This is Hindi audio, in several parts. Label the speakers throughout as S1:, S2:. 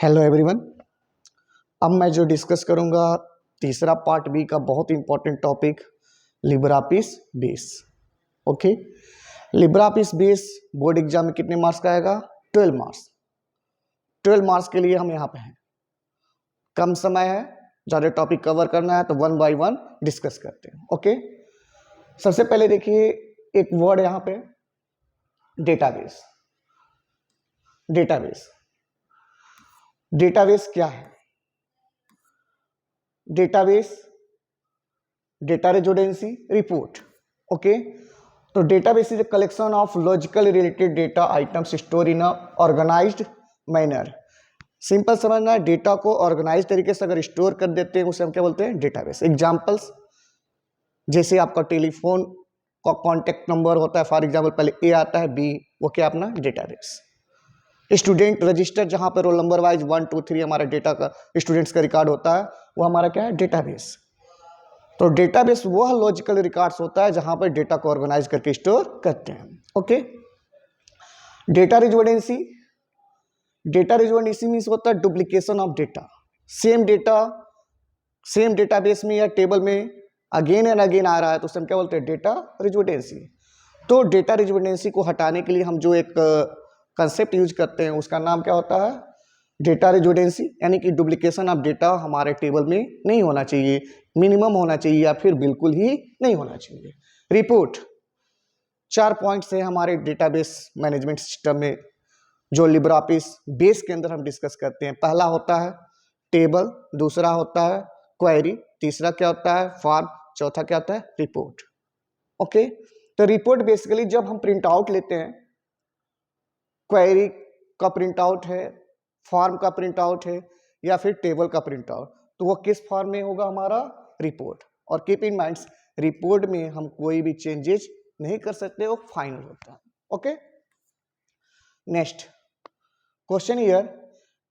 S1: Hello everyone. अब मैं जो डिस्कस करूंगा तीसरा पार्ट बी का बहुत important topic LibreOffice base. Okay, LibreOffice base board exam में कितने मार्क्स का आएगा? 12 मार्क्स। 12 मार्क्स के लिए हम यहाँ पे हैं, कम समय है, ज़्यादा टॉपिक कवर करना है तो वन बाय वन डिस्कस करते हैं। ओके, सबसे पहले देखिए एक वर्ड यहाँ पे डेटाबेस। डेटाबेस डेटाबेस क्या है? Database data redundancy report. Okay, तो database is a collection of logical related data items store in a organized manner. Simple समझना है, डेटा को ऑर्गेनाइज तरीके से अगर स्टोर कर देते हैं उसे हम क्या बोलते हैं? डेटाबेस। एग्जांपल्स जैसे आपका टेलीफोन का कॉन्टैक्ट नंबर होता है, फॉर एग्जांपल पहले ए आता है, बी, वो क्या अपना डेटाबेस। स्टूडेंट रजिस्टर जहां पर रोल नंबर वाइज 1 2 3 हमारा डेटा का स्टूडेंट्स का रिकॉर्ड होता है, वो हमारा क्या है? डेटाबेस। तो डेटाबेस वो लॉजिकल रिकॉर्ड्स होता है जहां पर डेटा को ऑर्गेनाइज करके स्टोर करते हैं। Okay, data redundancy. Data redundancy means होता है duplication of data. Same database में या टेबल में अगेन एंड अगेन आ रहा है तो उसे हम क्या बोलते हैं? डेटा रिजोडेंसी। तो डेटा रिजोडेंसी को हटाने के लिए हम जो एक कंसेप्ट यूज करते हैं उसका नाम क्या होता है? डेटा रिजोडेंसी, यानी कि डुप्लीकेशन ऑफ डेटा हमारे टेबल में नहीं होना चाहिए, मिनिमम होना चाहिए या फिर बिल्कुल ही नहीं होना चाहिए। रिपोर्ट 4 पॉइंट्स है हमारे डेटाबेस मैनेजमेंट सिस्टम में जो लिब्रापिस बेस के अंदर हम डिस्कस करते हैं। पहला होता है टेबल, दूसरा होता है क्वेरी, तीसरा क्या होता है? फॉर्म, चौथा क्या होता है? रिपोर्ट। ओके, तो रिपोर्ट बेसिकली जब हम प्रिंट आउट लेते हैं, क्वेरी का प्रिंट आउट है, फॉर्म का प्रिंट आउट है या फिर टेबल का प्रिंट आउट, तो वो किस फॉर्म में होगा? हमारा रिपोर्ट। और कीप इन माइंड, रिपोर्ट में हम कोई भी चेंजेस नहीं कर सकते, वो फाइनल होता है। Okay, next question here,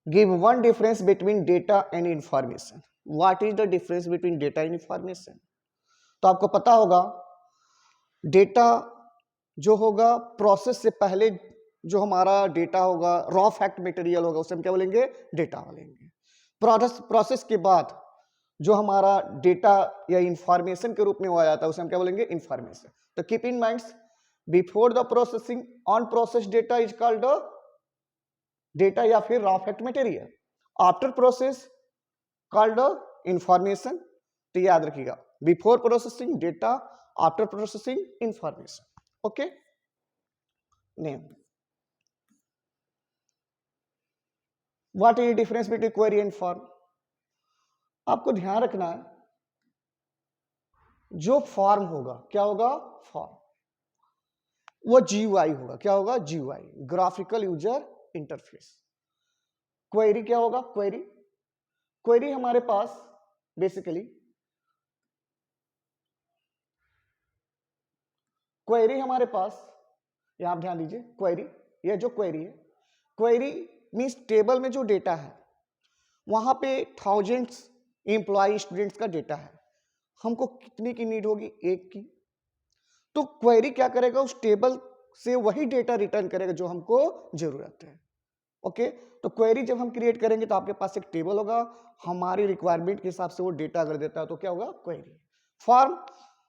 S1: give one difference between data and information. What is the difference between data and information? तो आपको पता होगा डेटा जो होगा प्रोसेस से पहले जो हमारा डेटा होगा, रॉ फैक्ट मटेरियल होगा, उसे हम क्या बोलेंगे? डेटा बोलेंगे। प्रोसेस के बाद जो हमारा डेटा या इंफॉर्मेशन के रूप में हुआ जाता है उसे हम क्या बोलेंगे? इंफॉर्मेशन। तो keep in mind, before the processing on process data is called data या फिर raw fact material, after process called information. तो याद रखिएगा, before processing data, after processing information. Okay, name. What is difference between query and form? आपको ध्यान रखना है, जो फॉर्म होगा क्या होगा? फॉर्म, वो जीयूआई होगा। क्या होगा? GUI, graphical user interface. Query क्या होगा? क्वेरी हमारे पास बेसिकली, क्वेरी हमारे पास, यहां ध्यान दीजिए, क्वेरी, ये जो क्वेरी है, क्वेरी मीन्स टेबल में जो डेटा है वहां पे थाउजेंड्स एम्प्लॉय स्टूडेंट्स का डेटा है, हमको कितने की नीड होगी? एक की। तो क्वेरी क्या करेगा? उस टेबल से वही डेटा रिटर्न करेगा जो हमको जरूरत है। ओके, तो क्वेरी जब हम क्रिएट करेंगे तो आपके पास एक टेबल होगा, हमारी रिक्वायरमेंट के हिसाब से वो डेटा अगर देता है तो क्या होगा? क्वेरी। फॉर्म,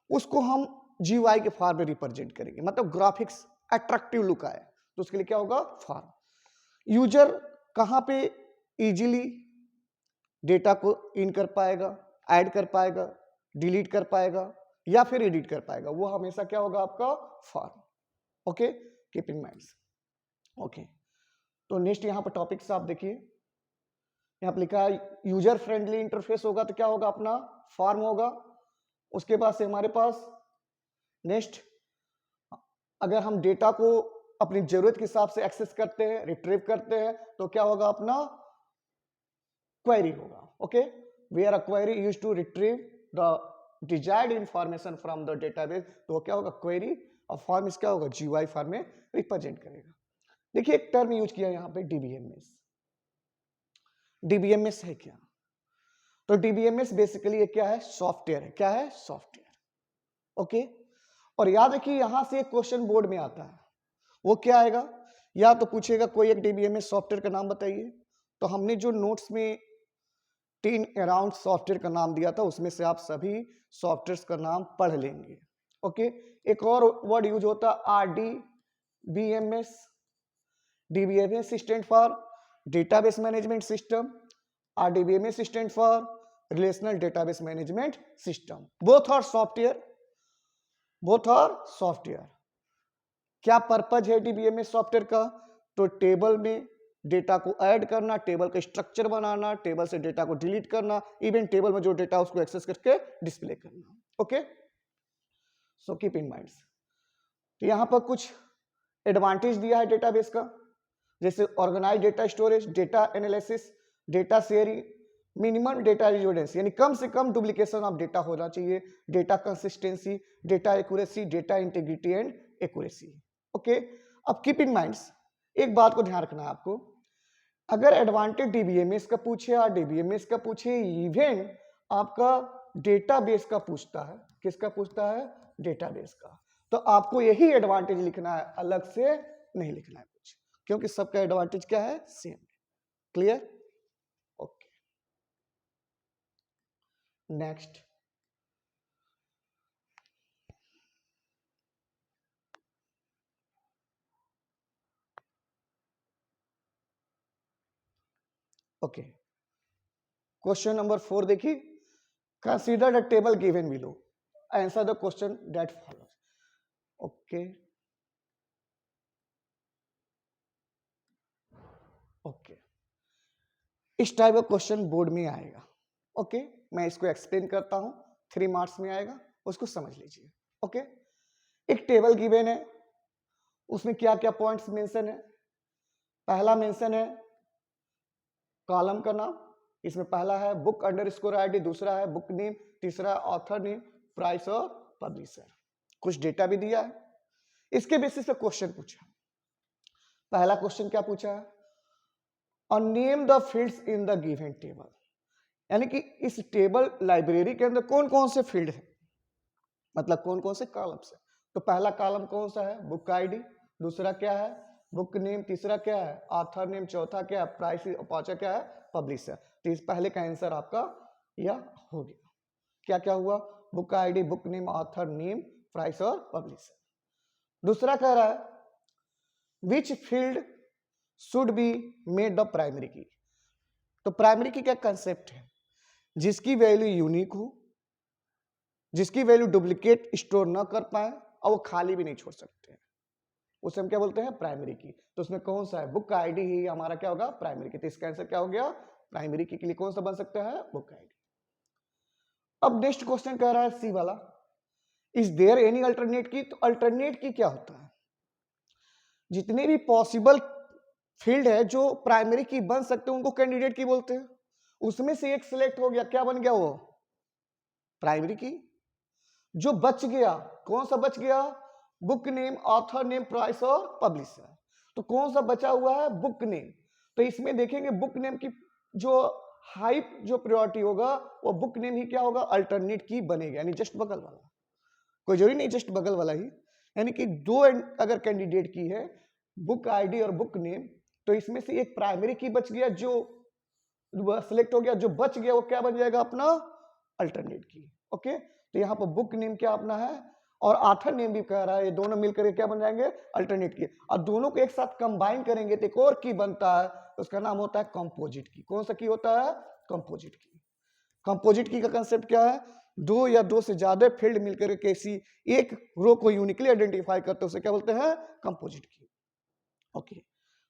S1: उसको हम जीयूआई के फॉर्म में रिप्रेजेंट करेंगे, मतलब ग्राफिक्स अट्रैक्टिव लुक आए तो उसके लिए क्या होगा? फॉर्म। यूजर कहां पे इजीली डेटा को इन कर पाएगा, ऐड कर पाएगा, डिलीट कर पाएगा या फिर एडिट कर पाएगा, वो हमेशा क्या होगा? आपका form. Okay, keep in mind. Okay, तो नेक्स्ट यहां पर टॉपिक्स आप देखिए, यहां पर लिखा है यूजर फ्रेंडली इंटरफेस होगा तो क्या होगा? अपना फॉर्म होगा। उसके बाद से हमारे पास नेक्स्ट, अगर हम डेटा को अपनी जरूरत के हिसाब से एक्सेस करते हैं, रिट्रीव करते हैं तो क्या होगा? अपना क्वेरी होगा। Okay, where a query used to retrieve the desired information from the database, तो क्या होगा? क्वेरी। और फॉर्म क्या होगा? जीयूआई फॉर्म में रिप्रेजेंट करेगा। देखिए एक टर्म यूज किया यहां पे, डीबीएमएस। डीबीएमएस है क्या? तो डीबीएमएस बेसिकली ये क्या है? सॉफ्टवेयर है। क्या है? सॉफ्टवेयर। ओके, और याद रखिए यहां से एक क्वेश्चन बोर्ड में आता है, वो क्या आएगा? या तो पूछेगा कोई एक डीबीएमएस सॉफ्टवेयर का नाम बताइए, तो हमने जो नोट्स में 10 अराउंड सॉफ्टवेयर का नाम दिया था उसमें से आप सभी सॉफ्टवेयर का नाम पढ़ लेंगे। ओके, एक और वर्ड यूज होता है RDBMS। DBMS stand for database management system, RDBMS stand for relational database management system. Both are software. क्या पर्पज है DBMS सॉफ्टवेयर का? तो टेबल में डेटा को ऐड करना, टेबल का स्ट्रक्चर बनाना, टेबल से डेटा को डिलीट करना, इवन टेबल में जो डेटा उसको एक्सेस करके डिस्प्ले करना। Okay, so keep in mind. तो यहां पर कुछ एडवांटेज दिया है डेटाबेस का, जैसे organise data storage, data analysis, data sharing, minimum data redundancy, यानी कम से कम डुप्लीकेशन ऑफ डेटा होना चाहिए, data consistency, data accuracy, data integrity and accuracy. Okay, अब कीप इन माइंड, एक बात को ध्यान रखना है आपको, अगर एडवांटेज DBMS का पूछे या DBMS का पूछे, इवन आपका डेटाबेस का पूछता है, किसका पूछता है? डेटाबेस का, तो आपको यही एडवांटेज लिखना है, अलग से नहीं लिखना है कुछ, क्योंकि सबका एडवांटेज क्या है? Same. Clear? Okay, next. Okay, question number 4 देखिए, consider the table given below, answer the question that follows. Okay okay, इस टाइप का क्वेश्चन बोर्ड में आएगा। ओके, मैं इसको एक्सप्लेन करता हूं, 3 मार्क्स में आएगा, उसको समझ लीजिए। ओके, एक टेबल गिवन है, उसमें क्या क्या पॉइंट्स मेंशन है। पहला मेंशन है कॉलम का नाम, इसमें पहला है बुक अंडरस्कोर ID, दूसरा है बुक नेम, तीसरा ऑथर नेम, प्राइस और पब्लिशर। कुछ डेटा भी दिया है, इसके बेसिस पे क्वेश्चन पूछा। पहला क्वेश्चन क्या पूछा है? और name the fields in the given table, यानी कि इस टेबल लाइब्रेरी के अंदर कौन कौन से फील्ड है, मतलब कौन कौन से कॉलम्स है। तो पहला कॉलम कौन सा है? बुक ID, दूसरा क्या है? बुक नेम, तीसरा क्या है? ऑथर नेम, चौथा क्या है? प्राइस, पांचवा क्या है? पब्लिशर। तो इस पहले का आंसर आपका यह हो गया। क्या क्या हुआ? Book ID, book name, author name, price और पब्लिशर। दूसरा कह रहा है which field should be made the primary की। तो प्राइमरी की क्या कंसेप्ट है? जिसकी वैल्यू यूनिक हो, जिसकी वैल्यू डुप्लीकेट स्टोर ना कर पाए और वो खाली भी नहीं छोड़ सकते हैं, उसे हम क्या बोलते हैं? प्राइमरी की। तो उसमें कौन सा है? बुक ID ही हमारा क्या होगा? प्राइमरी की। तो इसका आंसर क्या हो गया? प्राइमरी की के लिए कौन सा बन सकता है? Book ID। अब नेक्स्ट क्वेश्चन कह रहा है सी वाला, इज देयर एनी अल्टरनेट की। तो अल्टरनेट की क्या होता है? जितने भी पॉसिबल फील्ड है जो प्राइमरी की बन सकते हैं उनको कैंडिडेट की बोलते हैं। उसमें से एक सिलेक्ट हो गया, क्या बन गया? वो प्राइमरी की। जो बच गया, कौन सा बच गया? Book name, author name, price और पब्लिशर। तो कौन सा बचा हुआ है? Book name. तो इसमें देखेंगे बुक नेम की जो हाई जो प्रायोरिटी होगा वो बुक नेम ही क्या होगा? अल्टरनेट की बनेगा, यानी जस्ट बगल वाला। कोई जरूरी नहीं जस्ट बगल वाला ही, यानी कि दो अगर कैंडिडेट की है, बुक ID और बुक नेम, तो इसमें से एक प्राइमरी की बच गया, जो सिलेक्ट हो गया, जो बच गया वो क्या बन जाएगा? अपना अल्टरनेट की। ओके, तो यहाँ पर बुक नेम क्या अपना है और ऑथर नेम भी कह रहा है, ये दोनों मिलकर क्या बन जाएंगे? अल्टरनेट की। और दोनों को एक साथ कंबाइन करेंगे तो एक और की बनता है, उसका नाम होता है कंपोजिट की। कौन सा की होता है? Composite key. कंपोजिट की का कंसेप्ट क्या है? दो या दो से ज्यादा फील्ड मिलकर किसी एक रो को यूनिकली आइडेंटिफाई करते हैं, उसे क्या बोलते हैं? Composite key. ओके,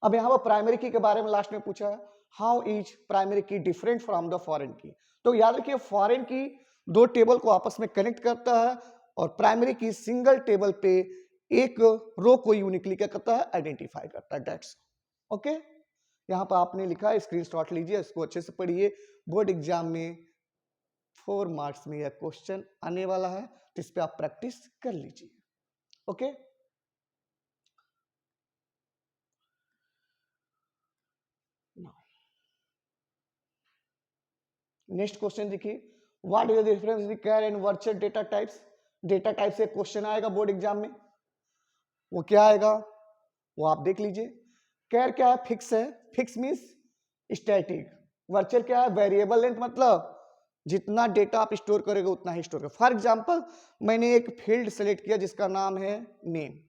S1: अब यहाँ पर प्राइमरी की के बारे में लास्ट में पूछा है, हाउ इज प्राइमरी की डिफरेंट फ्रॉम द फॉरेन की। तो याद रखिए फॉरेन की दो टेबल को आपस में कनेक्ट करता है और प्राइमरी की सिंगल टेबल पे एक रो को यूनिकली क्या करता है? आइडेंटिफाई करता है। That's okay. यहाँ पर आपने लिखा है, स्क्रीनशॉट लीजिए, इसको अच्छे से पढ़िए। बोर्ड एग्जाम में 4 मार्क्स में यह क्वेश्चन आने वाला है, तो इस पे आप प्रैक्टिस कर लीजिए। ओके, नेक्स्ट क्वेश्चन देखिए, what is the difference between char and virtual data types. Data type से क्वेश्चन आएगा बोर्ड एग्जाम में, वो क्या आएगा वो आप देख लीजिए। कैर क्या है? फिक्स है। Fix means static. वर्चुअल क्या है? वेरिएबल लेंथ, मतलब जितना डेटा आप स्टोर करोगे उतना ही स्टोर करोगे। फॉर एग्जांपल मैंने एक फील्ड सेलेक्ट किया जिसका नाम है नेम,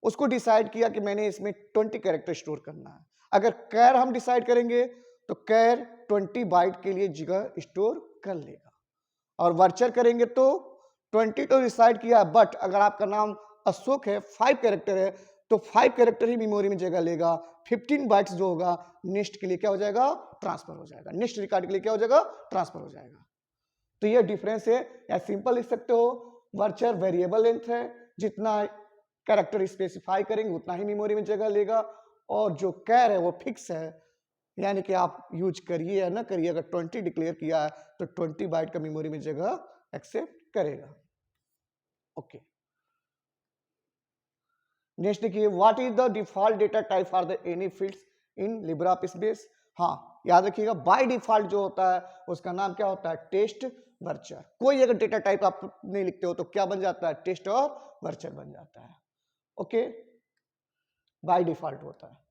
S1: उसको डिसाइड किया कि मैंने इसमें 20 कैरेक्टर स्टोर करना है। अगर कैर हम डिसाइड करेंगे तो कैर 20 बाइट के लिए जगह स्टोर कर लेगा, और वर्चुअल करेंगे तो 20 तो डिसाइड किया, बट अगर आपका नाम अशोक है, 5 कैरेक्टर है, तो 5 कैरेक्टर ही मेमोरी में जगह लेगा। 15 बाइट्स जो होगा नेक्स्ट के लिए क्या हो जाएगा? ट्रांसफर हो जाएगा। नेक्स्ट रिकॉर्ड के लिए क्या हो जाएगा? ट्रांसफर हो जाएगा। तो ये डिफरेंस है, या सिंपल लिख सकते हो वर्चुअल वेरिएबल लेंथ है, जितना कैरेक्टर स्पेसिफाई करेंगे उतना ही मेमोरी में जगह लेगा, और जो कैर है वो फिक्स है, यानी कि आप यूज करिए या ना करिए, अगर 20 डिक्लेयर किया है तो 20 बाइट का मेमोरी में जगह एक्सेप्ट करेगा। ओके, नेक्स्ट देखिए, what is the default data type for the any fields in LibreOffice base. हाँ, याद रखिएगा बाय डिफॉल्ट जो होता है उसका नाम क्या होता है? Text varchar. कोई अगर डेटा टाइप आप नहीं लिखते हो तो क्या बन जाता है? टेस्ट और वर्चर बन जाता है। ओके, बाय डिफॉल्ट होता है।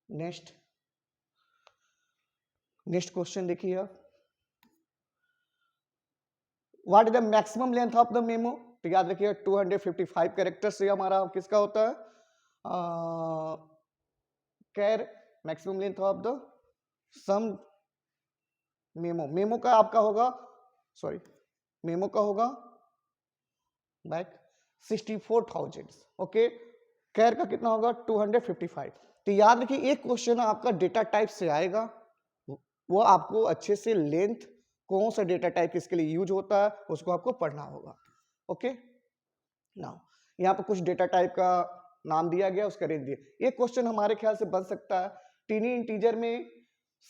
S1: नेक्स्ट क्वेश्चन देखिए आप, what is the maximum length of the memo. तो याद रखिए 255 कैरेक्टर से हमारा किसका होता है? Char maximum length of the some memo का आपका होगा, सॉरी मेमो का होगा बैक 64,000। ओके, कैर का कितना होगा? 255। तो याद रखिए एक क्वेश्चन आपका डेटा टाइप से आएगा, वो आपको अच्छे से लेंथ कौन सा डेटा टाइप किसके लिए यूज होता है उसको आपको पढ़ना होगा। ओके, नाउ यहाँ पर कुछ डेटा टाइप का नाम दिया गया, उसका रेंज दिया। एक क्वेश्चन हमारे ख्याल से बन सकता है, टीनी इंटीजर में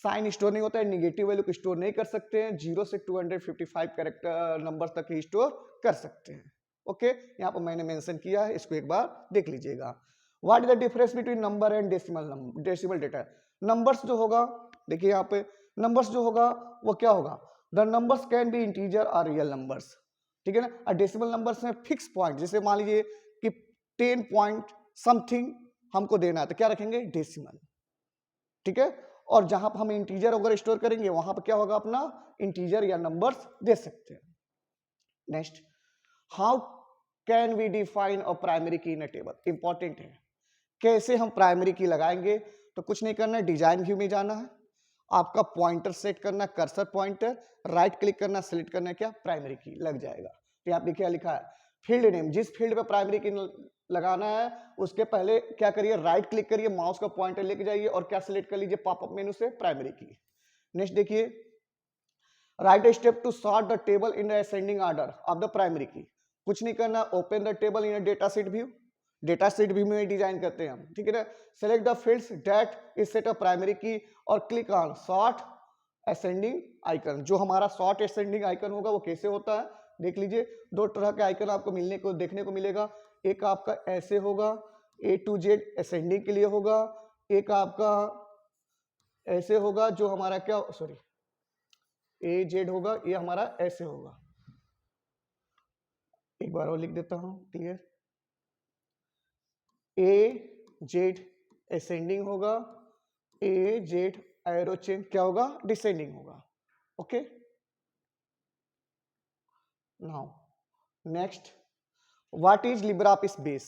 S1: साइन स्टोर नहीं होता है, निगेटिव वैल्यू को स्टोर नहीं कर सकते हैं, 0 से 255 कैरेक्टर नंबर तक ही स्टोर कर सकते हैं। ओके, यहाँ पर मैंने मेंशन किया है, इसको एक बार देख लीजिएगा। What is the difference between number and decimal data. Numbers जो होगा, देखिए यहाँ पे नंबर्स जो होगा वो क्या होगा? The numbers can be integer और रियल नंबर्स, ठीक है ना। और डेसिमल नंबर्स में फिक्स पॉइंट, जैसे मान लीजिए कि 10 पॉइंट समथिंग हमको देना है तो क्या रखेंगे? डेसिमल, ठीक है। और जहां पर हम इंटीजर अगर स्टोर करेंगे वहां पर क्या होगा? अपना इंटीजर या नंबर्स दे सकते हैं। Next, how can we define a primary key in a table. Important है, कैसे हम प्राइमरी की लगाएंगे? तो कुछ नहीं करना है, डिजाइन व्यू में जाना है, आपका पॉइंटर सेट करना है, कर्सर पॉइंटर, राइट क्लिक करना, सेलेक्ट करना है, क्या? प्राइमरी की लग जाएगा। तो यहाँ पे क्या लिखा है? फील्ड नेम, जिस फील्ड पे प्राइमरी की लगाना है उसके पहले क्या करिए? राइट क्लिक करिए, माउस का पॉइंटर लेके जाइए और क्या सिलेक्ट कर लीजिए? पॉपअप मेनू से प्राइमरी की। नेक्स्ट देखिए, write step to sort the table in ascending order of the primary key. कुछ नहीं करना, open the table in data sheet view, data sheet view में डिजाइन करते हैं हम, ठीक है ना। Select the fields that is set a primary key और click on sort ascending icon. जो हमारा सॉर्ट असेंडिंग आइकन होगा वो कैसे होता है देख लीजिए। दो तरह के आइकन आपको देखने को मिलेगा। एक आपका ऐसे होगा, ए टू जेड असेंडिंग के लिए होगा, एक आपका ऐसे होगा जो हमारा क्या, सॉरी ए जेड होगा, ये हमारा ऐसे होगा। एक बार और लिख देता हूं क्लियर, ए जेड असेंडिंग होगा, ए जेड एरो चेन क्या होगा? डिसेंडिंग होगा। Okay, now next, what is LibreOffice base.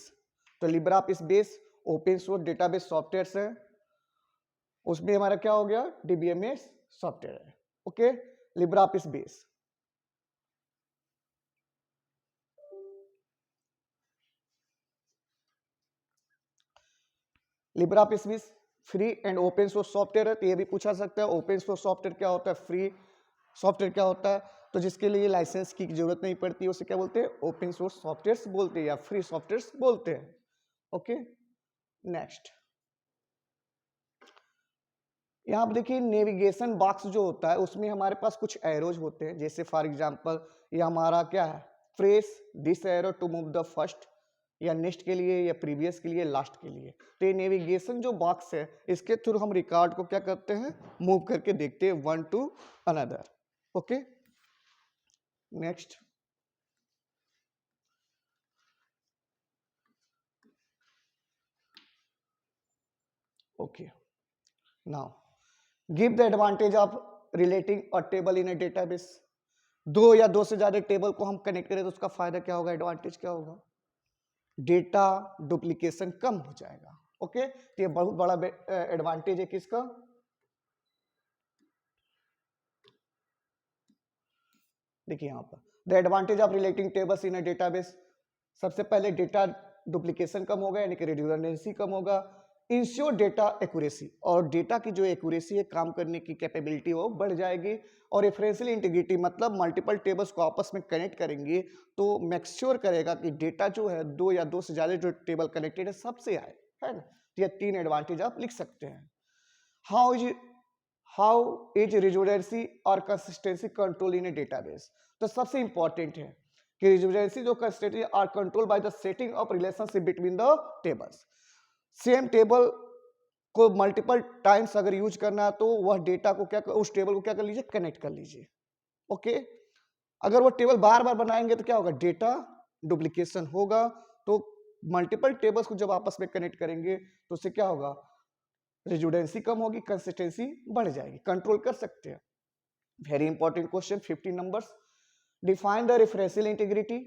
S1: तो LibreOffice base open source database software है, उसमें हमारा क्या हो गया? डीबीएमएस सॉफ्टवेयर है। Okay, LibreOffice base. LibreOffice base free and open source software है, तो ये भी पूछा सकता है ओपन सोर्स सॉफ्टवेयर क्या होता है, फ्री सॉफ्टवेयर क्या होता है। तो जिसके लिए लाइसेंस की जरूरत नहीं पड़ती उसे क्या बोलते हैं? ओपन सोर्स सॉफ्टवेयर बोलते हैं या फ्री सॉफ्टवेयर बोलते हैं। ओके, नेक्स्ट यहाँ पर देखिए नेविगेशन बॉक्स जो होता है उसमें हमारे पास कुछ एरोज होते हैं, जैसे फॉर एग्जांपल ये हमारा क्या है? Press this arrow to move the first, या नेक्स्ट के लिए, या प्रीवियस के लिए, लास्ट के लिए। तो ये नेविगेशन जो बॉक्स है इसके थ्रू हम रिकॉर्ड को क्या करते हैं? मूव करके देखते हैं one two another. Okay, next okay, now give the advantage of relating a table in a database. दो या दो से ज्यादा टेबल को हम कनेक्ट करें तो उसका फायदा क्या होगा, एडवांटेज क्या होगा, डेटा डुप्लीकेशन कम हो जाएगा। ओके, तो ये बहुत बड़ा एडवांटेज है किसका, देखिए यहां पर the advantage of relating tables in a database. सबसे पहले डेटा डुप्लीकेशन कम होगा, यानी कि रिडंडेंसी कम होगा। इंश्योर डेटा एक्यूरेसी, और डेटा की जो एक्यूरेसी है, काम करने की कैपेबिलिटी वो बढ़ जाएगी। और रेफरेंशियल इंटीग्रिटी, मतलब मल्टीपल टेबल्स को आपस में कनेक्ट करेंगे तो मेक श्योर करेगा कि डेटा जो है दो या दो से ज्यादा जो टेबल कनेक्टेड है सबसे आए, है ना। तो ये तीन एडवांटेज आप लिख सकते हैं। हाउ इज रिडंडेंसी और consistency control in a database. तो सबसे इंपॉर्टेंट है कि रिडंडेंसी जो consistency are control by the setting of relationship between the tables. Same table को मल्टीपल टाइम्स अगर यूज करना है तो वह डेटा को क्या, उस टेबल को क्या कर लीजिए, कनेक्ट कर लीजिए। ओके, अगर वो टेबल बार बार बनाएंगे तो क्या होगा, डेटा डुप्लीकेशन होगा। तो मल्टीपल टेबल्स को जब आपस में कनेक्ट करेंगे तो उससे क्या होगा, रिडंडेंसी कम होगी, कंसिस्टेंसी बढ़ जाएगी, कंट्रोल कर सकते हैं। Very important question 15 numbers. Define the referential integrity.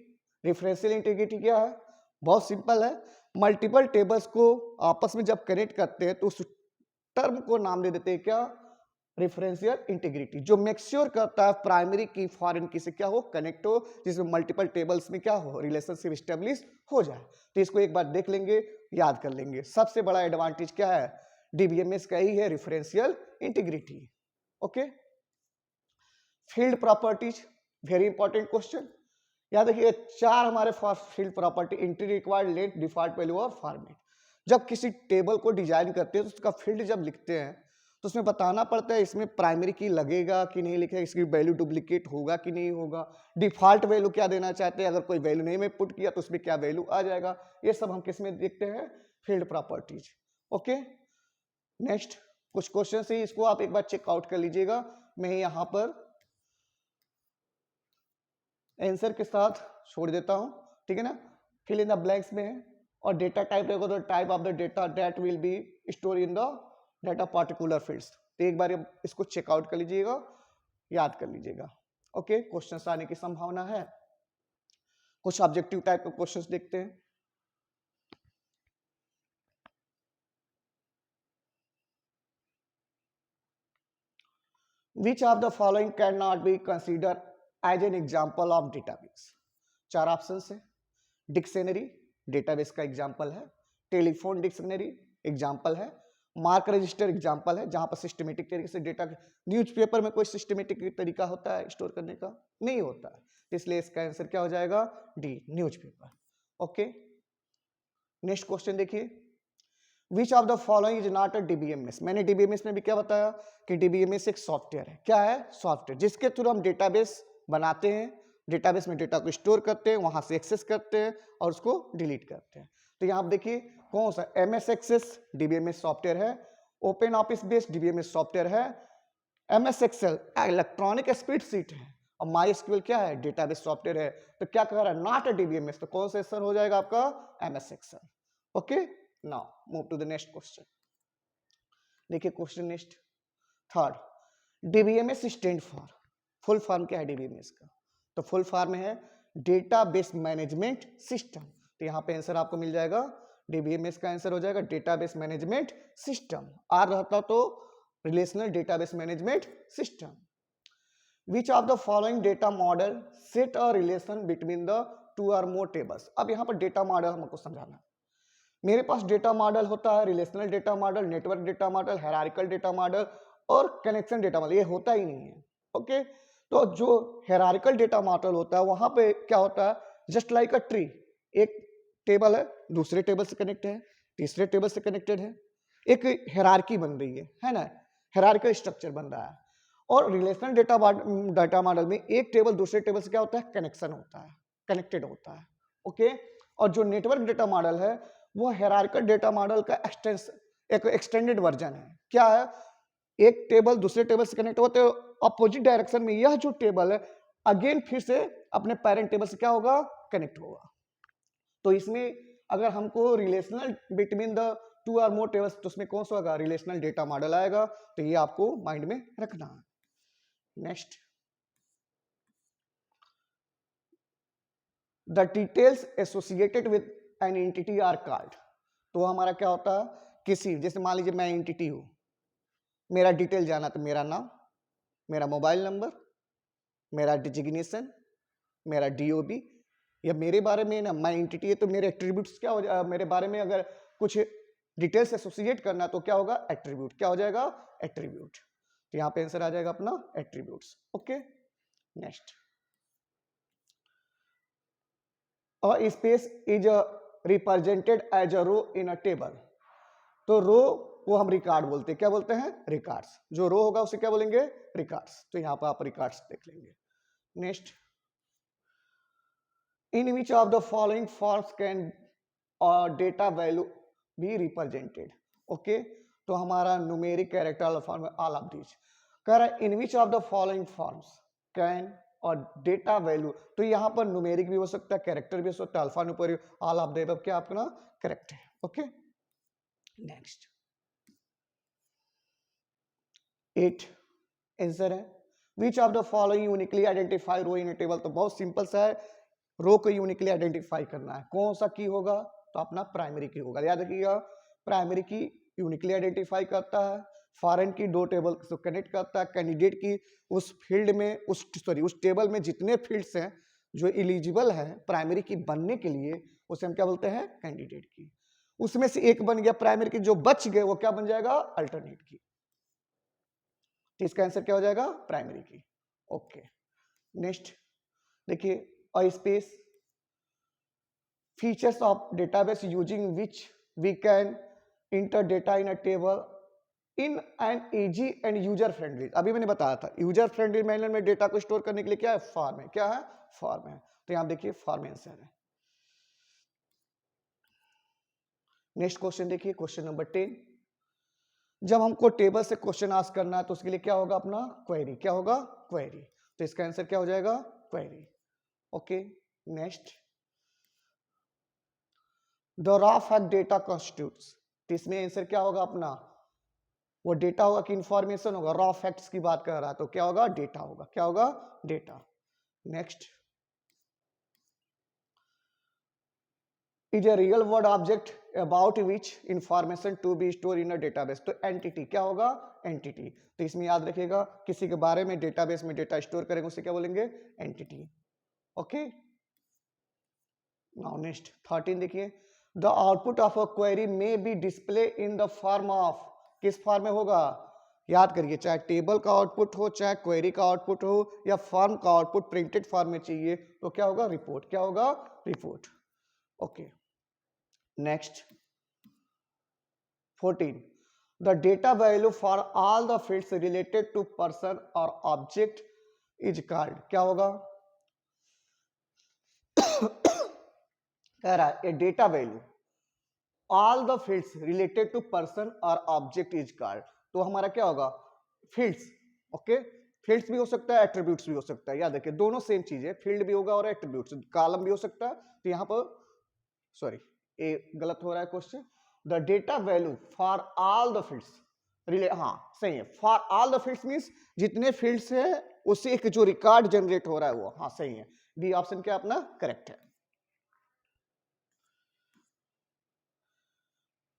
S1: Referential integrity क्या है, बहुत सिंपल है। मल्टीपल टेबल्स को आपस में जब कनेक्ट करते हैं तो उस टर्म को नाम दे देते हैं क्या, रेफरेंशियल इंटीग्रिटी, जो मेक श्योर करता है प्राइमरी की फॉरेन की से क्या हो, कनेक्ट हो, जिसमें मल्टीपल टेबल्स में क्या हो, रिलेशनशिप स्टेब्लिश हो जाए। तो इसको एक बार देख लेंगे, याद कर लेंगे। सबसे बड़ा एडवांटेज क्या है, डीबीएमएस का ही है, referential integrity. Okay, field properties, very important question. याद रखिए चार हमारे फील्ड प्रॉपर्टी, एंट्री रिक्वायर्ड, लेट, डिफॉल्ट वैल्यू और फॉर्मेट। जब किसी टेबल को डिजाइन करते हैं तो उसका फील्ड जब लिखते हैं तो उसमें बताना पड़ता है इसमें प्राइमरी की लगेगा कि नहीं लगेगा, इसकी वैल्यू डुप्लीकेट होगा कि नहीं होगा, डिफॉल्ट वैल्यू क्या देना चाहते हैं, अगर कोई वैल्यू नहीं में पुट किया तो उसमें क्या वैल्यू आ जाएगा। ये सब हम किस में देखते हैं, फील्ड प्रॉपर्टीज। ओके, नेक्स्ट कुछ क्वेश्चन है, इसको आप एक बार चेकआउट कर लीजिएगा। मैं यहां पर आंसर के साथ छोड़ देता हूं, ठीक है ना, फिल इन द ब्लैंक्स में है। और डेटा टाइप रहेगा तो type of the data that will be stored in the data particular fields. तो एक बार इसको चेकआउट कर लीजिएगा, याद कर लीजिएगा। ओके, क्वेश्चंस आने की संभावना है। कुछ ऑब्जेक्टिव टाइप के क्वेश्चंस देखते हैं। Which of the following cannot be considered as an example of database? चार ऑप्शन है। डिक्शनरी डेटाबेस का एग्जाम्पल है, टेलीफोन डिक्शनरी एग्जाम्पल है, मार्क रजिस्टर एग्जाम्पल है, जहां पर सिस्टमेटिक तरीके से डेटा, न्यूज़पेपर में कोई सिस्टमेटिक तरीका होता है स्टोर करने का, नहीं होता है, इसलिए इसका आंसर क्या हो जाएगा, D, newspaper. Okay, next question देखिए। Which of the following is not a DBMS. मैंने डीबीएमएस में भी क्या बताया कि डीबीएमएस एक सॉफ्टवेयर है। क्या है, सॉफ्टवेयर, जिसके थ्रू हम डेटाबेस बनाते हैं, डेटाबेस में डेटा को स्टोर करते हैं, वहां से एक्सेस करते हैं और उसको डिलीट करते हैं। तो यहाँ आप देखिए कौन सा, एमएस एक्सेस डीबीएमएस सॉफ्टवेयर है, open office based DBMS software है, एमएस एक्सेल इलेक्ट्रॉनिक स्प्रेडशीट है, और माई एसक्यूएल क्या है, डेटाबेस सॉफ्टवेयर है। तो क्या कह रहा है, नॉट अ डीबीएमएस, तो कौन सा आंसर हो जाएगा आपका, MS Excel. Okay, now move to the next question. देखिए question next third, DBMS stand for, full form क्या है डीबीएमएस का, तो फुल फॉर्म है डेटाबेस मैनेजमेंट सिस्टम। तो यहां पे आंसर आपको मिल जाएगा, डीबीएमएस का आंसर हो जाएगा डेटाबेस मैनेजमेंट सिस्टम। आर रहता तो relational database management system. Which of the following data model set a relation between the two और मोर टेबल्स। अब यहां पर डेटा मॉडल हमको समझाना। मेरे पास डेटा मॉडल होता है, relational data model, network data model, hierarchical data model और कनेक्शन डेटा मॉडल, ये होता ही नहीं है। ओके, तो जो हायरार्किकल डेटा मॉडल होता है वहां पे क्या होता है, जस्ट लाइक अ ट्री, एक टेबल है, दूसरे टेबल से कनेक्ट है, तीसरे टेबल से कनेक्टेड है, एक हायरार्की बन रही है ना, हायरार्किकल स्ट्रक्चर बन रहा है। और रिलेशनल डेटा मॉडल में एक टेबल दूसरे टेबल से क्या होता है, कनेक्शन होता है, कनेक्टेड होता है। ओके, और जो नेटवर्क डेटा मॉडल है वो हायरार्किकल डेटा मॉडल का एक एक्सटेंडेड वर्जन है। क्या है, एक टेबल दूसरे टेबल से कनेक्ट होते हैं अपोजिट डायरेक्शन में, यह जो टेबल है अगेन फिर से अपने पेरेंट टेबल से क्या होगा, कनेक्ट होगा। तो इसमें अगर हमको रिलेशनल बिटवीन द 2 और मोर टेबल्स, तो उसमें कौन सा होगा, रिलेशनल डेटा मॉडल आएगा। तो ये आपको माइंड में रखना है। Next, the details associated with an entity are called. तो हमारा क्या होता है, किसी, जैसे मान लीजिए मैं एंटिटी हूं, मेरा डिटेल जाना, तो मेरा नाम, मेरा मोबाइल नंबर, मेरा डिजिग्नेशन, मेरा डीओबी, या मेरे बारे में ना, मैं एंटिटी है तो मेरे एट्रीब्यूट्स क्या हो, मेरे बारे में अगर कुछ डिटेल्स एसोसिएट करना तो क्या होगा, एट्रीब्यूट। क्या हो जाएगा, एट्रीब्यूट। तो यहां पे आंसर आ जाएगा अपना attributes. Okay, next, a space is represented as a row in a table. तो रो वो हम रिकॉर्ड बोलते हैं, क्या बोलते हैं, रिकॉर्ड्स। जो रो होगा उसे क्या बोलेंगे, रिकॉर्ड्स। तो यहां पर आप रिकॉर्ड्स देख लेंगे। Next, in which of the following forms can data value be represented? Okay, तो हमारा न्यूमेरिक कैरेक्टर फॉर्म में ऑल ऑफ दीज कह रहा है, in which of the following forms can और डेटा वैल्यू। तो यहां पर न्यूमेरिक भी हो सकता है, कैरेक्टर भी हो सकता है, alpha numeric, all of the above क्या अपना करेक्ट है। ओके, नेक्स्ट 8 आंसर है, which of the following uniquely identify row in table. तो बहुत सिंपल सा है, रो को यूनिकली आइडेंटिफाई करना है। कौन सा की होगा, तो अपना प्राइमरी की होगा। याद रखिएगा, प्राइमरी की यूनिकली आइडेंटिफाई करता है, फॉरेन की दो टेबल को कनेक्ट करता है, कैंडिडेट की उस फील्ड में, उस टेबल में जितने फील्ड्स हैं जो एलिजिबल हैं प्राइमरी की बनने के लिए, उसे हम क्या बोलते हैं, कैंडिडेट की। उसमें से एक बन गया प्राइमरी की, जो बच गए वो क्या बन जाएगा, अल्टरनेट की। तो इसका आंसर क्या हो जाएगा, प्राइमरी की। ओके, नेक्स्ट देखिए, a space features of database using which we can enter data in a table in an easy and user friendly। अभी मैंने बताया था यूजर फ्रेंडली मैनर में डेटा को स्टोर करने के लिए क्या है, फॉर्म है। क्या है, फॉर्म है। तो यहां देखिए फॉर्म आंसर है। नेक्स्ट क्वेश्चन देखिए, क्वेश्चन नंबर 10, जब हमको टेबल से क्वेश्चन आस्क करना है तो उसके लिए क्या होगा, अपना क्वेरी। क्या होगा, क्वेरी। तो इसका आंसर क्या हो जाएगा, query. Okay, next, the raw fact data constitutes. तो इसमें आंसर क्या होगा अपना, वो डेटा होगा कि इंफॉर्मेशन होगा। रॉ फैक्ट्स की बात कर रहा है तो क्या होगा, डेटा होगा। क्या होगा, data. Next, is a real world object about which information to be stored in a database. तो एंटिटी क्या होगा, एंटिटी। तो इसमें याद रखिएगा, किसी के बारे में डेटाबेस में डेटा स्टोर करेंगे उसे क्या बोलेंगे, एंटिटी। ओके, नाउ नेक्स्ट 13 देखिए, the output of a query में be display in the form of. किस फॉर्म में होगा, याद करिए, चाहे टेबल का आउटपुट हो, चाहे क्वेरी का आउटपुट हो, या फॉर्म का आउटपुट प्रिंटेड फॉर्म में चाहिए तो क्या होगा, रिपोर्ट। क्या होगा, report. Okay, next 14, the data value for all the fields related to person और ऑब्जेक्ट इज कॉल्ड। क्या होगा, कह रहा है a data value all the fields related to person और ऑब्जेक्ट इज कॉल्ड। तो हमारा क्या होगा, फील्ड्स। ओके, फील्ड्स भी हो सकता है, एट्रीब्यूट्स भी हो सकता है। याद रखिए दोनों सेम चीज है, फील्ड भी होगा और एट्रीब्यूट्स, कॉलम भी हो सकता है। तो यहां पर सॉरी, ए गलत हो रहा है question, the data value for all the fields relay, हाँ सही है, for all the fields means जितने फील्ड्स है उससे एक जो रिकॉर्ड जनरेट हो रहा है वो, हाँ सही है, बी ऑप्शन क्या अपना करेक्ट है।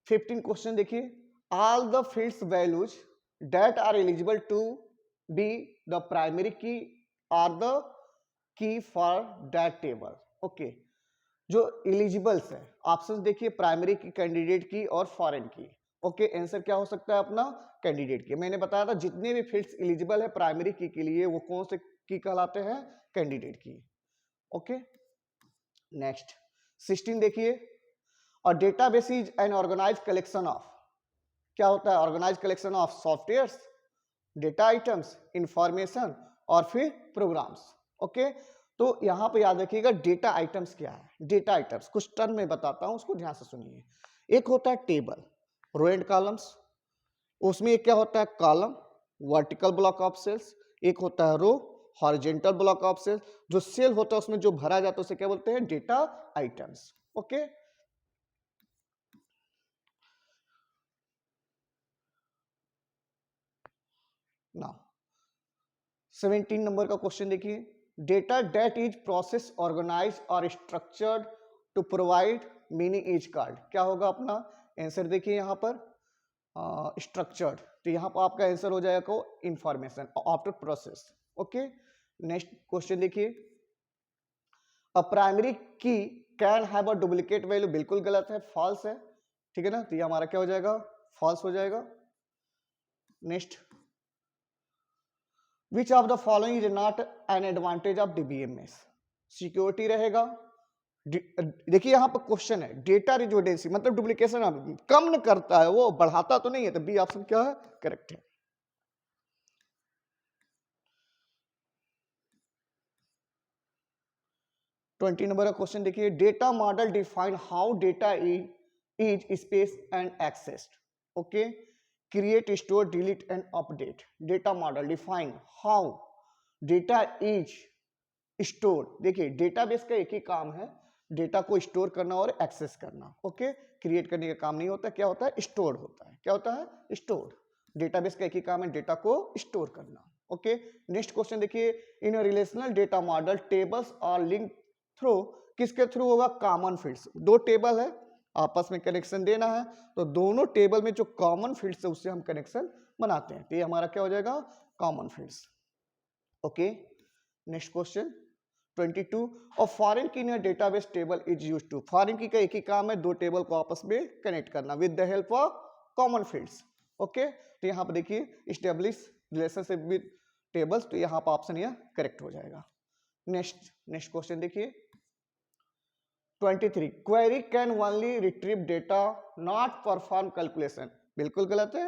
S1: 15 क्वेश्चन देखिए, all the fields values that are eligible to be the primary key are the key for that table. Okay, जो एलिजिबल्स है ऑप्शंस देखिए, प्राइमरी की, कैंडिडेट की और फॉरेन की। ओके, आंसर क्या हो सकता है अपना, कैंडिडेट की। मैंने बताया था जितने भी फील्ड्स एलिजिबल है प्राइमरी की के लिए वो कौन से की कहलाते हैं, कैंडिडेट की। ओके, नेक्स्ट 16 देखिए, और database is an organised collection of. क्या होता है, organised collection of softwares, data items, information और फिर प्रोग्राम्स। ओके, तो यहां पे याद रखिएगा डेटा आइटम्स क्या है। डेटा आइटम्स कुछ टर्म में बताता हूं, उसको ध्यान से सुनिए। एक होता है टेबल, रो एंड कॉलम्स, उसमें एक क्या होता है, column, vertical block of cells. एक होता है row, horizontal block of cells. जो सेल होता है उसमें जो भरा जाता है उसे क्या बोलते हैं, data items. Okay, now 17 number का क्वेश्चन देखिए, data date is process organize और structured to provide meaning is called, क्या होगा अपना आंसर देखिए यहाँ पर स्ट्रक्चर्ड, तो यहाँ पर आपका आंसर हो जाएगा को information after process. Okay, next question देखिए, अ प्राइमरी की can have a duplicate value, बिल्कुल गलत है, फॉल्स है, ठीक है ना, तो ये हमारा क्या हो जाएगा, फॉल्स हो जाएगा। Next, which of the following is not an advantage of DBMS, security रहेगा। देखिए यहां पर क्वेश्चन है डेटा रिडंडेंसी मतलब डुप्लीकेशन कम न करता है, वो बढ़ाता तो नहीं है, तो बी ऑप्शन क्या है, करेक्ट है। ट्वेंटी नंबर का क्वेश्चन देखिए, data model define how data is space and accessed. Okay, create store delete and update, data model define how data is store. देखिए डेटाबेस का एक ही काम है, डेटा को स्टोर करना और एक्सेस करना। ओके, क्रिएट करने का काम नहीं होता, क्या होता है, स्टोर होता है। क्या होता है, स्टोर। डेटाबेस का एक ही काम है, डेटा को स्टोर करना। ओके, नेक्स्ट क्वेश्चन देखिए, in a relational data model tables are link through, किसके थ्रू होगा, कॉमन फील्ड्स। दो टेबल है, आपस में कनेक्शन देना है, तो दोनों टेबल में जो कॉमन फील्ड्स है उससे हम कनेक्शन बनाते हैं, तो ये हमारा क्या हो जाएगा, common fields. Okay, next question 22, और foreign key database table is use to, foreign key का एक ही काम है, दो टेबल को आपस में कनेक्ट करना with the help of common fields. Okay, तो यहाँ पर देखिए स्टेब्लिश रिलेशनशिप विद टेबल्स, तो यहाँ पर ऑप्शन यह करेक्ट हो जाएगा। नेक्स्ट क्वेश्चन देखिए 23, query can only retrieve data not perform calculation, बिल्कुल गलत है,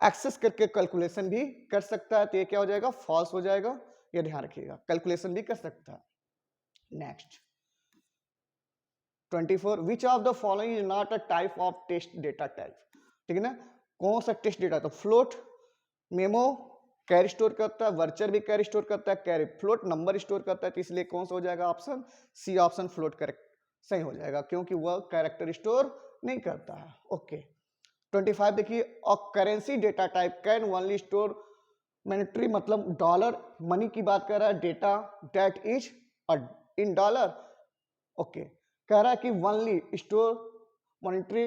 S1: एक्सेस करके कैलकुलेशन भी कर सकता है, तो ये क्या हो जाएगा, फॉल्स हो जाएगा, ये ध्यान रखिएगा, कैलकुलेशन भी कर सकता है। Next 24, which of the following is not a type of text data type, ठीक है ना, कौन सा टेस्ट डेटा, तो फ्लोट, मेमो कैरी स्टोर करता है, वर्चर भी कैरी स्टोर करता है, कैरी फ्लोट नंबर स्टोर करता है, तो इसलिए कौन सा हो जाएगा option C, option float correct सही हो जाएगा, क्योंकि वह कैरेक्टर स्टोर नहीं करता है। ओके, 25 देखिए, और currency data type can only store monetary, मतलब डॉलर मनी की बात कर रहा है, data date is in dollar. Okay, कह रहा है कि ओनली स्टोर मॉनेटरी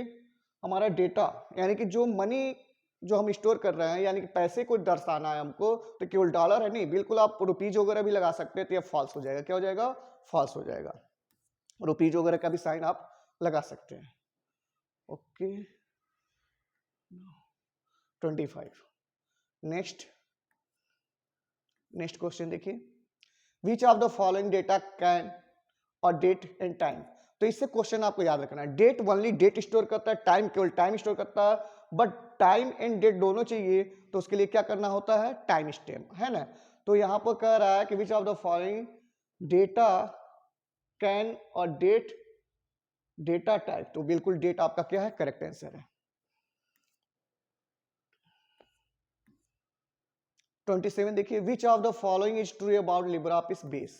S1: हमारा डेटा, यानी कि जो मनी जो हम स्टोर कर रहे हैं, यानी कि पैसे को दर्शाना है हमको, तो केवल डॉलर है नहीं, बिल्कुल आप रुपीज वगैरह भी लगा सकते हैं, तो ये फॉल्स हो जाएगा, क्या हो जाएगा, फॉल्स हो जाएगा, रुपीज वगैरह का भी साइन आप लगा सकते हैं। ओके, 25 नेक्स्ट क्वेश्चन देखिए, which of the following data can और डेट एंड टाइम, तो इससे क्वेश्चन आपको याद रखना है, डेट ओनली डेट स्टोर करता है, टाइम केवल टाइम स्टोर करता है, बट टाइम एंड डेट दोनों चाहिए, तो उसके लिए क्या करना होता है, टाइम स्टैम्प, है ना। तो यहां पर कह रहा है कि विच of the following data can और डेट डेटा टाइप, तो बिल्कुल डेट आपका क्या है, करेक्ट आंसर है। 27 देखिए, which of the following is true about LibreOffice base,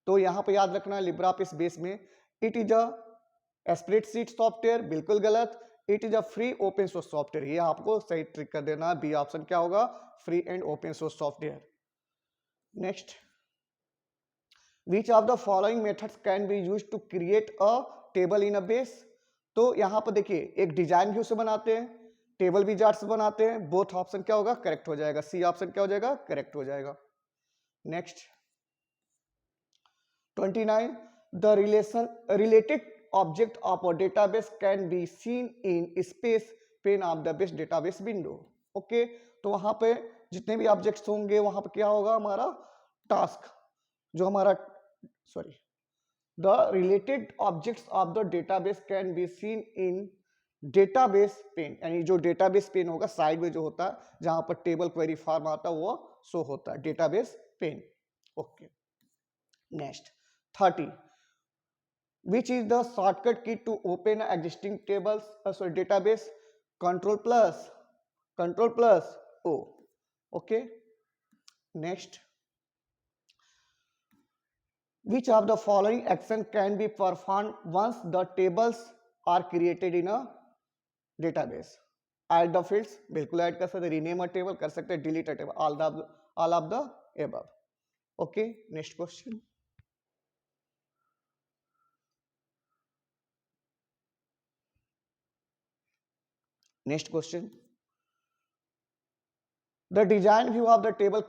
S1: तो यहां पे याद रखना लिब्राऑफिस बेस में it is a spreadsheet software, बिल्कुल गलत, it is a free open source software, ये आपको सही ट्रिक कर देना, बी ऑप्शन क्या होगा, free and open source software. Next, which of the following methods can be used to create a table in a base, तो यहां पर देखिए एक डिजाइन व्यू से बनाते हैं, टेबल विजार्ड से बनाते हैं, बोथ ऑप्शन क्या होगा, करेक्ट हो जाएगा, सी ऑप्शन क्या हो जाएगा, करेक्ट हो जाएगा। Next 29, the related object of a database can be seen in space pane of the base database window। Okay, तो वहां पे जितने भी ऑब्जेक्ट्स होंगे वहां पे क्या होगा, हमारा टास्क जो हमारा sorry the related objects of the database can be seen in database pane, यानी जो डेटाबेस पेन होगा साइड में जो होता है जहां पर टेबल क्वेरी फॉर्म आता है वो शो होता है, database pane. Okay, next 30, which is the shortcut key to open existing tables, sorry database, control plus O। okay, next, which of the following action can be performed once the tables are created in a database, add the fields, बिल्कुल ऐड कर सकते हैं, रीनेम अ टेबल कर सकते हैं, delete a table, all of the above. Okay, next question. Next question. The design view of the table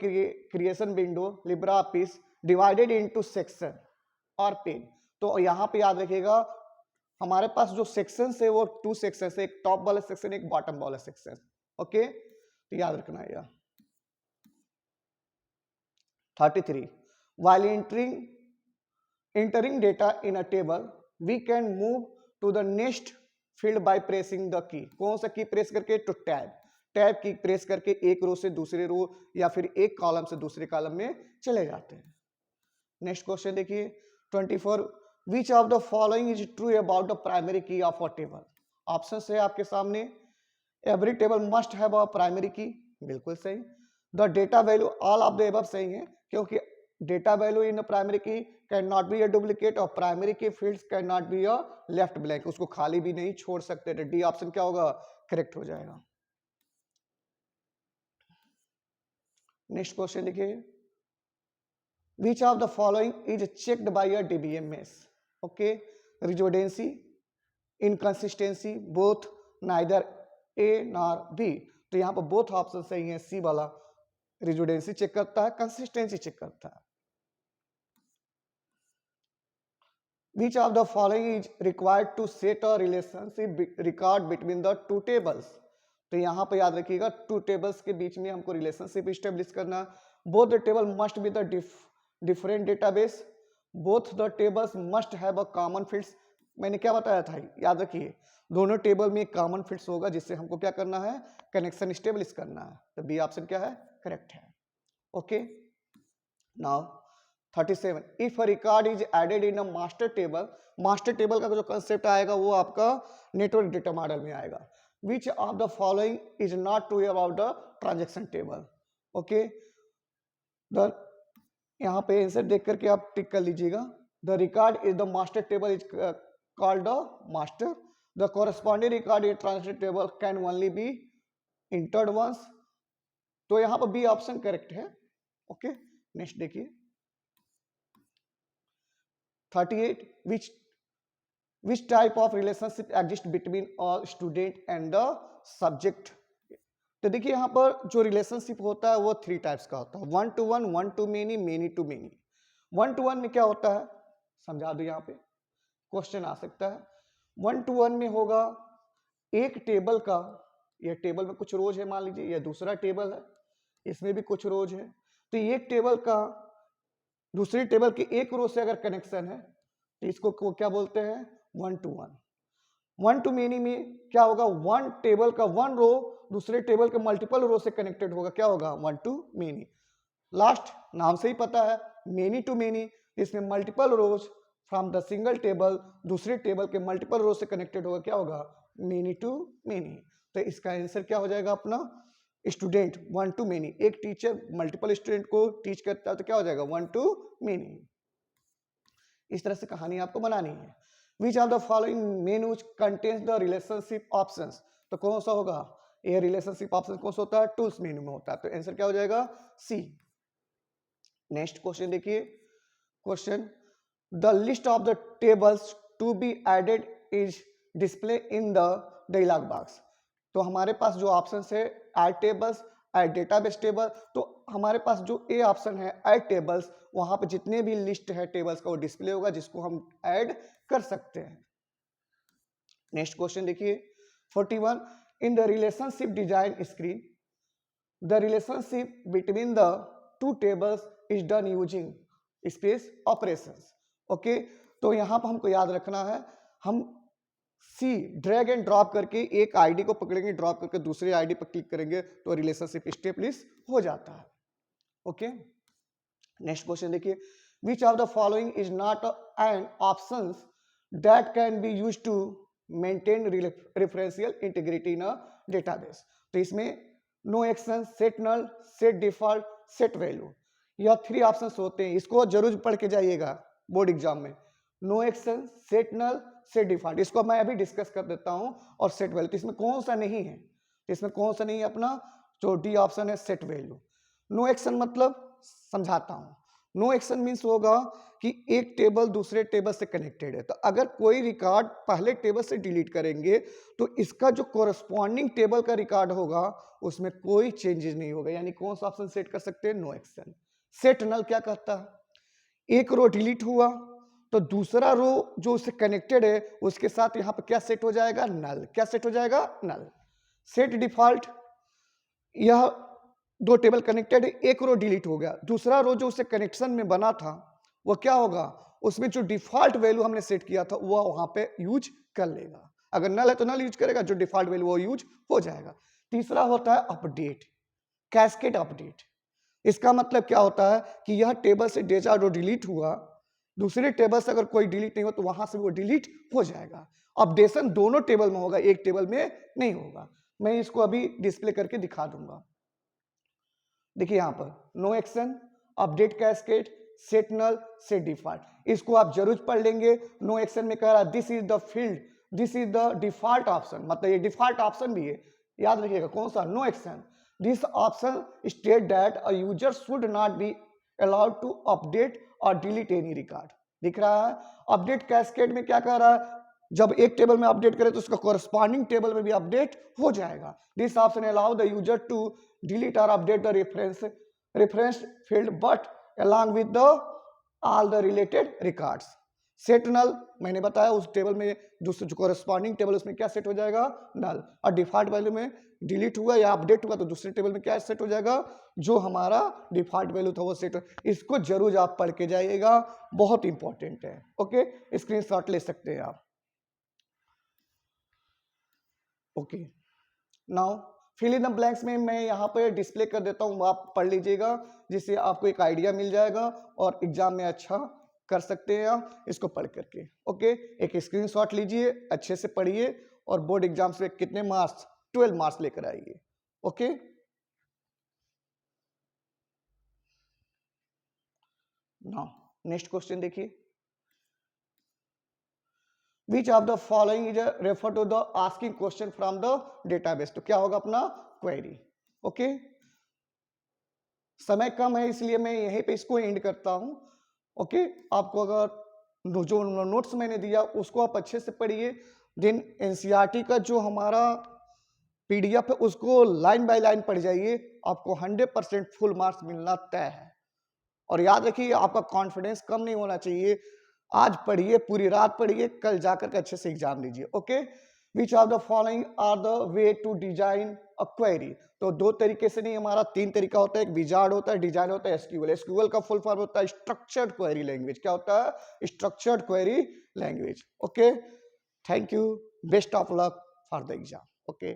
S1: creation window LibreOffice divided into section और pane. तो यहाँ पे याद रखिएगा हमारे पास जो सेक्शन है वो 2 सेक्शन है, एक टॉप वाला सेक्शन, एक बॉटम वाला सेक्शन. ओके, तो याद रखना है. 33. While entering data in a table, we can move to the next field by pressing the key. कौन सा की प्रेस करके? तो टैब की प्रेस करके एक रो से दूसरे रो या फिर एक कॉलम से दूसरे कॉलम में चले जाते हैं. नेक्स्ट क्वेश्चन देखिए 24. Which of the following is true about the primary की ऑफ अ टेबल. ऑप्शन है आपके सामने. Every table must have a primary की, बिल्कुल सही. The data value, all of the above सही है, क्योंकि डेटा वैल्यू इन प्राइमरी की can not be a duplicate और प्राइमरी की fields can not be a left blank, उसको खाली भी नहीं छोड़ सकते. डी ऑप्शन क्या होगा? करेक्ट हो जाएगा. नेक्स्ट क्वेश्चन देखिए. Which of the following is checked by a DBMS. Okay, redundancy, inconsistency, both, neither A nor B. तो यहाँ पर बोथ ऑप्शन सही है. सी वाला रिजोडेंसी चेक करता है, कंसिस्टेंसी चेक करता है. Which of the following is required to set a relationship record between the two tables. तो यहाँ पे याद रखिएगा टू टेबल्स के बीच में हमको रिलेशनशिप स्टेब्लिश करना. Both the table must be the different database. Both the tables must have a common fields. मैंने क्या बताया था, याद रखिए दोनों टेबल में एक कॉमन फील्ड्स होगा जिससे हमको क्या करना है? कनेक्शन स्टेब्लिश करना है. तो बी ऑप्शन क्या है? करेक्ट है. Okay, now 37. If a record is added in a master table, master table का जो कंसेप्ट आएगा वो आपका नेटवर्क डेटा मॉडल में आएगा. Which of the following is not true about the transaction table. Okay, the यहाँ पे आंसर देख करके आप टिक कर लीजिएगा. The record is the master table is called the master. The corresponding record in transaction table can only be entered once. तो यहाँ पर बी ऑप्शन करेक्ट है. ओके, नेक्स्ट देखिए 38. Which type of relationship exists between a student and the subject. तो देखिए यहाँ पर जो रिलेशनशिप होता है वो 3 टाइप्स का होता है. 1 to 1, 1 to many, many to many. 1 to 1 में क्या होता है समझा दो, यहाँ पे क्वेश्चन आ सकता है. 1 to 1 में होगा एक टेबल का, ये टेबल में कुछ रोज है मान लीजिए, यह दूसरा टेबल है, इसमें भी कुछ रोज है. तो एक टेबल का दूसरी टेबल के एक रो से अगर कनेक्शन है तो इसको क्या बोलते हैं? 1 to 1. 1 to many में क्या होगा? वन टेबल का वन रो दूसरे टेबल के मल्टीपल रो से कनेक्टेड होगा, क्या होगा? 1 to many. लास्ट नाम से ही पता है मेनी टू मेनी, इसमें multiple rows from the single table दूसरे टेबल के मल्टीपल रो से कनेक्टेड होगा, क्या होगा? Many to many. तो इसका आंसर क्या हो जाएगा अपना? Student 1 to many. एक टीचर मल्टीपल स्टूडेंट को टीच करता है तो क्या हो जाएगा? 1 to many. इस तरह से कहानी आपको बनानी है. Which of the following menus contains the relationship options. तो कौन सा होगा? ये रिलेशनशिप ऑप्शन कौन सा होता है? टूल्स मेनू में होता है. तो आंसर क्या हो जाएगा? सी. नेक्स्ट क्वेश्चन देखिए. Question the list of the tables to be added is display in the dialog box. तो हमारे पास जो ऑप्शन है add tables, add database table. तो हमारे पास जो ए ऑप्शन है ऐड टेबल्स, वहां पे जितने भी लिस्ट है टेबल्स का वो डिस्प्ले होगा जिसको हम ऐड कर सकते हैं. नेक्स्ट क्वेश्चन देखिए 41. In the relationship design screen the relationship between the two tables is done using space operations. Okay, तो यहां पर हमको याद रखना है, हम सी ड्रैग एंड ड्रॉप करके एक आईडी को पकड़ेंगे, ड्रॉप करके दूसरे आईडी पर क्लिक करेंगे तो रिलेशनशिप स्टेब्लिश हो जाता है. ओके, नेक्स्ट क्वेश्चन देखिए. Which of the following is not an options that can be used to maintain referential integrity in a database. तो इसमें no action, set null, set default, set value, यह 3 ऑप्शंस होते हैं. इसको जरूर पढ़ के जाइएगा बोर्ड एग्जाम में. No action, set null, set default, इसको मैं अभी डिस्कस कर देता हूं. और सेट वैल्यू, तो इसमें कौन सा नहीं है? इसमें कौन सा नहीं है अपना, जो डी ऑप्शन है सेट वैल्यू। नो एक्शन मतलब, समझाता हूं, नो एक्शन मीन्स होगा कि एक टेबल दूसरे टेबल से कनेक्टेड है, तो अगर कोई रिकॉर्ड पहले टेबल से डिलीट करेंगे तो इसका जो कोरस्पॉन्डिंग टेबल का रिकॉर्ड होगा उसमें कोई चेंजेस नहीं होगा, यानी कौन सा ऑप्शन सेट कर सकते हैं, नो एक्शन। सेट नल क्या कहता है, एक रो डिलीट हुआ तो दूसरा रो जो उससे कनेक्टेड है उसके साथ यहां पर क्या सेट हो जाएगा, नल। क्या सेट हो जाएगा, नल। सेट डिफॉल्ट, यह दो टेबल कनेक्टेड है, एक रो डिलीट हो गया, दूसरा रो जो उससे कनेक्शन में बना था वो क्या होगा, उसमें जो डिफॉल्ट वैल्यू हमने सेट किया था वो वहां पे यूज कर लेगा। अगर नल है तो नल यूज करेगा, जो डिफॉल्ट वैल्यू वो यूज हो जाएगा। तीसरा होता है अपडेट, कैस्केड अपडेट। इसका मतलब क्या होता है कि यह टेबल से डेटा जो डिलीट हुआ, दूसरे टेबल से अगर कोई डिलीट नहीं हो तो वहां से वो डिलीट हो जाएगा। अपडेशन दोनों टेबल में होगा, एक टेबल में नहीं होगा। मैं इसको अभी डिस्प्ले करके दिखा दूंगा। देखिए यहां पर no action, update cascade, set null, set default, इसको आप जरूर पढ़ लेंगे। नो एक्शन में कह रहा है this is the field, this is the default option, मतलब ये डिफॉल्ट ऑप्शन भी है, याद रखिएगा कौन सा, no action. This option state that a user should not be allowed to update और डिलीट एनी रिकॉर्ड। दिख रहा है। अपडेट कैस्केड में क्या कह रहा है, जब एक टेबल में अपडेट करें तो उसका कोरस्पॉन्डिंग टेबल में भी अपडेट हो जाएगा। This option allow the user to delete or update the reference field but along with the all the related records। Set null मैंने बताया, उस टेबल में दूसरे जो कोरस्पॉन्डिंग टेबल उसमें क्या सेट हो जाएगा, नल। और डिफॉल्ट वैल्यू में डिलीट हुआ या अपडेट हुआ तो दूसरे टेबल में क्या सेट हो जाएगा, जो हमारा डिफॉल्ट वैल्यू था वो सेट हो। इसको जरूर आप पढ़ के जाइएगा, बहुत इंपॉर्टेंट है। ओके, स्क्रीनशॉट ले सकते हैं आप। Okay, now fill in the blanks में मैं यहाँ पे डिस्प्ले कर देता हूँ, आप पढ़ लीजिएगा, जिससे आपको एक आइडिया मिल जाएगा और एग्जाम में अच्छा कर सकते हैं आप इसको पढ़ करके। ओके, एक स्क्रीनशॉट लीजिए, अच्छे से पढ़िए और बोर्ड एग्जाम से कितने मार्क्स, 12 मार्क्स लेकर आइए। ओके, नाउ नेक्स्ट क्वेश्चन देखिए, Which of the following is refer to the asking question from the database। तो क्या होगा अपना क्वेरी। ओके, समय कम है इसलिए मैं यहीं पे इसको एंड करता हूं। ओके, आपको अगर जो नोट्स मैंने दिया उसको आप अच्छे से पढ़िए, देन एनसीईआरटी का जो हमारा पीडीएफ है उसको लाइन बाय लाइन पढ़ जाइए, आपको 100% फुल मार्क्स मिलना तय है। और याद रखिए आपका कॉन्फिडेंस कम नहीं होना चाहिए, आज पढ़िए, पूरी रात पढ़िए, कल जाकर के अच्छे से एग्जाम दीजिए। Okay, which of the following are the way to design a query. तो दो तरीके से नहीं, हमारा तीन तरीका होता है, एक विजार्ड होता है, डिजाइन होता है, एसक्यूएल। एसक्यूएल का फुल फॉर्म होता है स्ट्रक्चर्ड क्वेरी लैंग्वेज। क्या होता है, structured query language. Okay, thank you, best of luck for the exam. Okay.